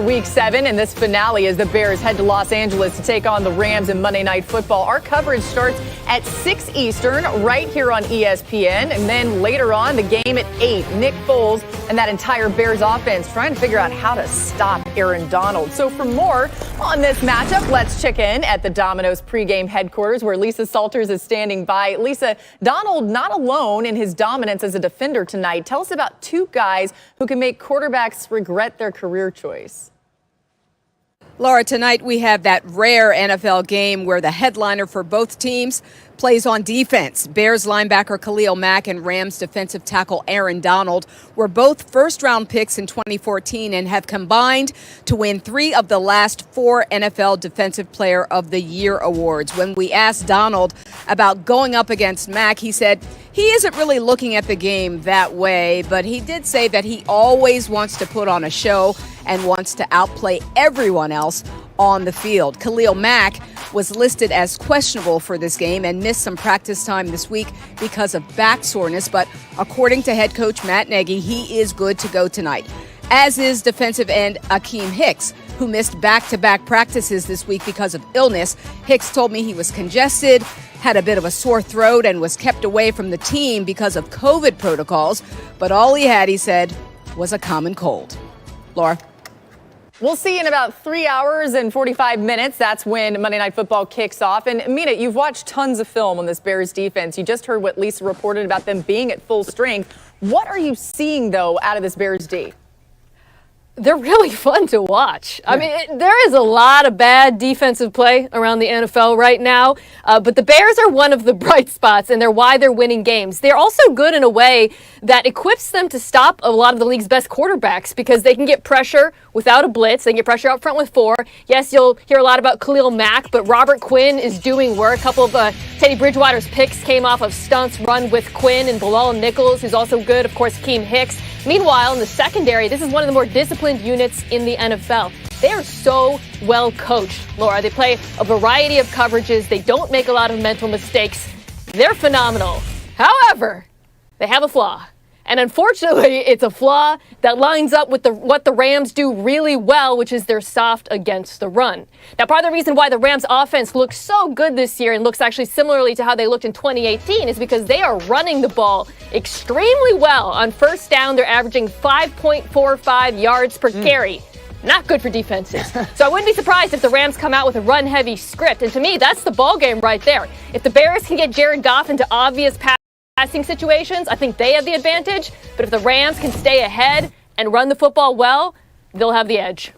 Week 7 and this finale as the Bears head to Los Angeles to take on the Rams in Monday Night Football. Our coverage starts at 6 Eastern right here on ESPN, and then later on the game at 8. Nick Foles and that entire Bears offense trying to figure out how to stop Aaron Donald. So for more on this matchup, let's check in at the Domino's pregame headquarters where Lisa Salters is standing by. Lisa, Donald not alone in his dominance as a defender tonight. Tell us about two guys who can make quarterbacks regret their career choice. Laura, tonight we have that rare NFL game where the headliner for both teams plays on defense. Bears linebacker Khalil Mack and Rams defensive tackle Aaron Donald were both first-round picks in 2014 and have combined to win 3 of the last 4 NFL Defensive Player of the Year awards. When we asked Donald about going up against Mack, he said he isn't really looking at the game that way, but he did say that he always wants to put on a show and wants to outplay everyone else on the field. Khalil Mack was listed as questionable for this game and missed some practice time this week because of back soreness, but according to head coach Matt Nagy, he is good to go tonight, as is defensive end Akeem Hicks, who missed back-to-back practices this week because of illness. Hicks told me he was congested, had a bit of a sore throat, and was kept away from the team because of COVID protocols, but all he had, he said, was a common cold. Laura? We'll see in about 3 hours and 45 minutes. That's when Monday Night Football kicks off. And Mina, you've watched tons of film on this Bears defense. You just heard what Lisa reported about them being at full strength. What are you seeing, though, out of this Bears D? They're really fun to watch. I mean, there is a lot of bad defensive play around the NFL right now, but the Bears are one of the bright spots, and they're why they're winning games. They're also good in a way that equips them to stop a lot of the league's best quarterbacks because they can get pressure without a blitz. They can get pressure out front with 4. Yes, you'll hear a lot about Khalil Mack, but Robert Quinn is doing work. A couple of Teddy Bridgewater's picks came off of stunts run with Quinn and Bilal Nichols, who's also good. Of course, Akeem Hicks. Meanwhile, in the secondary, this is one of the more disciplined units in the NFL. They are so well coached, Laura. They play a variety of coverages. They don't make a lot of mental mistakes. They're phenomenal. However, they have a flaw. And unfortunately, it's a flaw that lines up with what the Rams do really well, which is they're soft against the run. Now, part of the reason why the Rams offense looks so good this year and looks actually similarly to how they looked in 2018 is because they are running the ball extremely well. On first down, they're averaging 5.45 yards per carry. Not good for defenses. So I wouldn't be surprised if the Rams come out with a run-heavy script. And to me, that's the ball game right there. If the Bears can get Jared Goff into obvious passing situations, I think they have the advantage. But if the Rams can stay ahead and run the football well, they'll have the edge.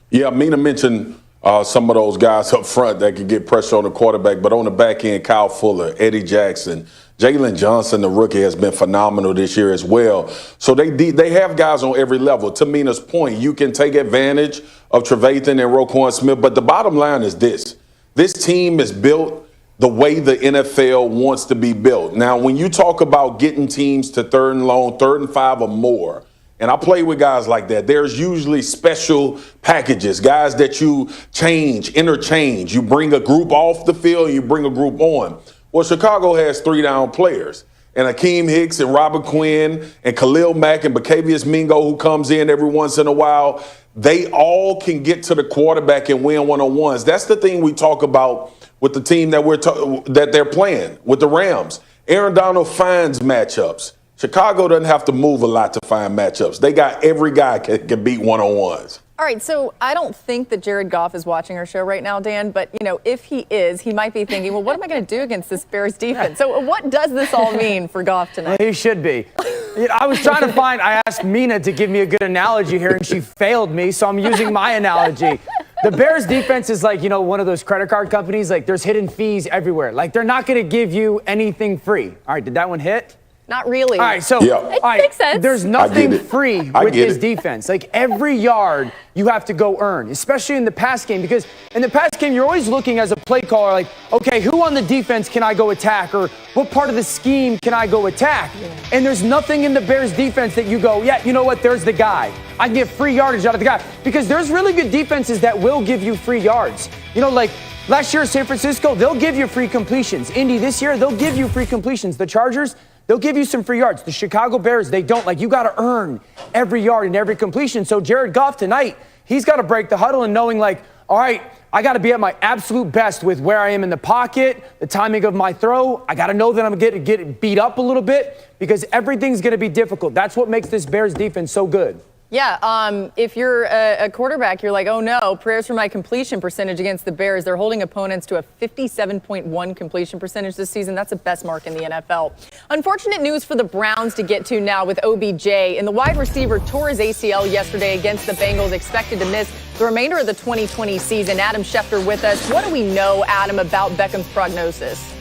Yeah, Mina mentioned some of those guys up front that could get pressure on the quarterback, but on the back end, Kyle Fuller, Eddie Jackson, Jalen Johnson, the rookie, has been phenomenal this year as well. So they have guys on every level. To Mina's point, you can take advantage of Trevathan and Roquan Smith, but the bottom line is this. This team is built the way the NFL wants to be built. Now, when you talk about getting teams to 3rd and long, 3rd and 5 or more, and I play with guys like that, there's usually special packages, guys that you interchange. You bring a group off the field, you bring a group on. Well, Chicago has 3 down players, and Akeem Hicks and Robert Quinn and Khalil Mack and Bacavius Mingo, who comes in every once in a while, they all can get to the quarterback and win one-on-ones. That's the thing we talk about with the team that they're playing, with the Rams. Aaron Donald finds matchups. Chicago doesn't have to move a lot to find matchups. They got every guy can beat one-on-ones. All right, so I don't think that Jared Goff is watching our show right now, Dan, but, if he is, he might be thinking, well, what am I going to do against this Bears defense? So what does this all mean for Goff tonight? Well, he should be. I asked Mina to give me a good analogy here, and she failed me, so I'm using my analogy. The Bears defense is like, one of those credit card companies. Like, there's hidden fees everywhere. Like, they're not going to give you anything free. All right, did that one hit? Not really. All right, so It makes sense. There's nothing free with this defense. Like, every yard you have to go earn, especially in the pass game, because in the pass game, you're always looking as a play caller like, okay, who on the defense can I go attack, or what part of the scheme can I go attack? Yeah. And there's nothing in the Bears defense that you go, yeah, you know what, there's the guy. I can get free yardage out of the guy, because there's really good defenses that will give you free yards. Like last year, San Francisco, they'll give you free completions. Indy this year, they'll give you free completions. The Chargers, they'll give you some free yards. The Chicago Bears, they don't. Like, you got to earn every yard and every completion. So Jared Goff tonight, he's got to break the huddle and knowing, like, all right, I got to be at my absolute best with where I am in the pocket, the timing of my throw. I got to know that I'm going to get beat up a little bit because everything's going to be difficult. That's what makes this Bears defense so good. Yeah, if you're a quarterback, you're like, oh no, prayers for my completion percentage against the Bears. They're holding opponents to a 57.1 completion percentage this season. That's the best mark in the NFL. Unfortunate news for the Browns to get to now with OBJ. And the wide receiver tore his ACL yesterday against the Bengals, expected to miss the remainder of the 2020 season. Adam Schefter with us. What do we know, Adam, about Beckham's prognosis?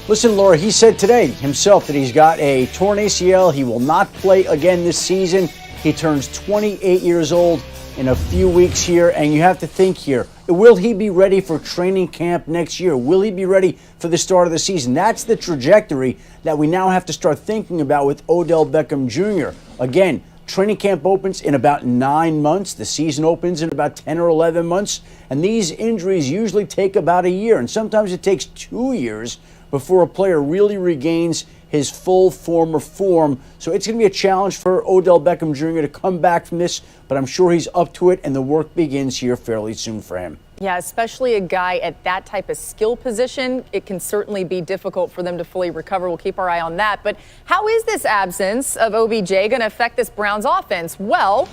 Listen, Laura, he said today himself that he's got a torn ACL. He will not play again this season. He turns 28 years old in a few weeks here, and you have to think here, will he be ready for training camp next year? Will he be ready for the start of the season? That's the trajectory that we now have to start thinking about with Odell Beckham Jr. Again, training camp opens in about 9 months. The season opens in about 10 or 11 months, and these injuries usually take about a year, and sometimes it takes 2 years before a player really regains his full form. So it's going to be a challenge for Odell Beckham Jr. to come back from this, but I'm sure he's up to it, and the work begins here fairly soon for him. Yeah, especially a guy at that type of skill position, it can certainly be difficult for them to fully recover. We'll keep our eye on that. But how is this absence of OBJ going to affect this Browns offense? Well,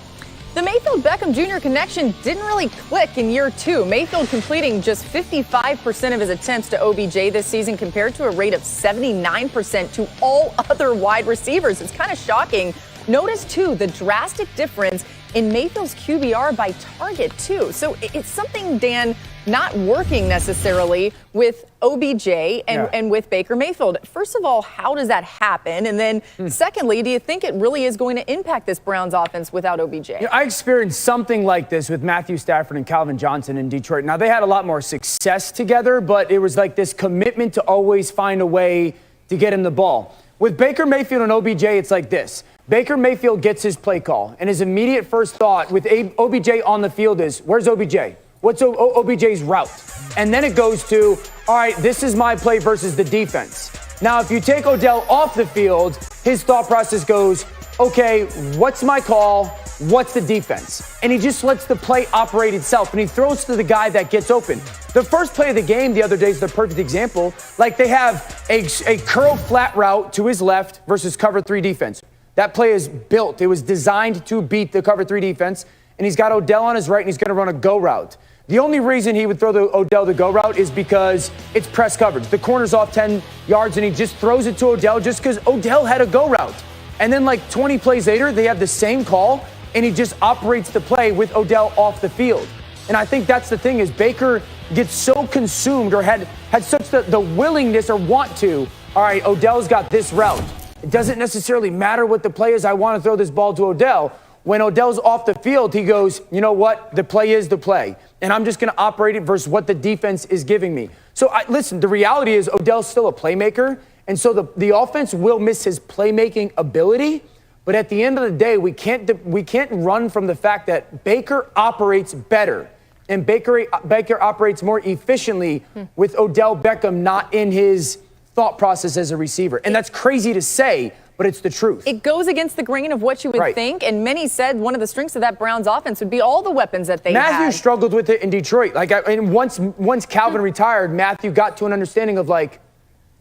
the Mayfield-Beckham Jr. connection didn't really click in year 2. Mayfield completing just 55% of his attempts to OBJ this season compared to a rate of 79% to all other wide receivers. It's kind of shocking. Notice, too, the drastic difference in Mayfield's QBR by target, too. So it's something, Dan, not working necessarily with OBJ and with Baker Mayfield. First of all, how does that happen? And then secondly, do you think it really is going to impact this Browns offense without OBJ? You know, I experienced something like this with Matthew Stafford and Calvin Johnson in Detroit. Now, they had a lot more success together, but it was like this commitment to always find a way to get him the ball. With Baker Mayfield and OBJ, it's like this. Baker Mayfield gets his play call, and his immediate first thought with OBJ on the field is, where's OBJ? What's OBJ's route? And then it goes to, all right, this is my play versus the defense. Now, if you take Odell off the field, his thought process goes, okay, what's my call? What's the defense? And he just lets the play operate itself, and he throws to the guy that gets open. The first play of the game the other day is the perfect example. Like, they have a curl flat route to his left versus cover 3 defense. That play is built. It was designed to beat the cover 3 defense, and he's got Odell on his right, and he's going to run a go route. The only reason he would throw the Odell the go route is because it's press coverage. The corner's off 10 yards, and he just throws it to Odell just because Odell had a go route. And then like 20 plays later, they have the same call, and he just operates the play with Odell off the field. And I think that's the thing is Baker gets so consumed or had such the willingness or want to, all right, Odell's got this route. It doesn't necessarily matter what the play is. I want to throw this ball to Odell. When Odell's off the field, he goes, you know what? The play is the play. And I'm just going to operate it versus what the defense is giving me. So, listen, the reality is Odell's still a playmaker. And so the offense will miss his playmaking ability. But at the end of the day, we can't run from the fact that Baker operates better. And Baker operates more efficiently with Odell Beckham not in his thought process as a receiver. And that's crazy to say, but it's the truth. It goes against the grain of what you would think, and many said one of the strengths of that Browns offense would be all the weapons that they had. Matthew struggled with it in Detroit. And once Calvin retired, Matthew got to an understanding of like,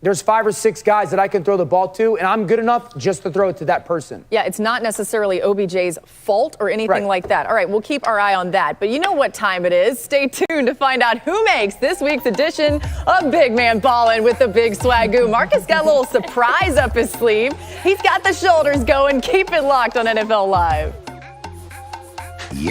there's 5 or 6 guys that I can throw the ball to, and I'm good enough just to throw it to that person. Yeah, it's not necessarily OBJ's fault or anything like that. All right, we'll keep our eye on that. But you know what time it is. Stay tuned to find out who makes this week's edition of Big Man Ballin' with the Big Swagoo. Marcus got a little surprise up his sleeve. He's got the shoulders going. Keep it locked on NFL Live.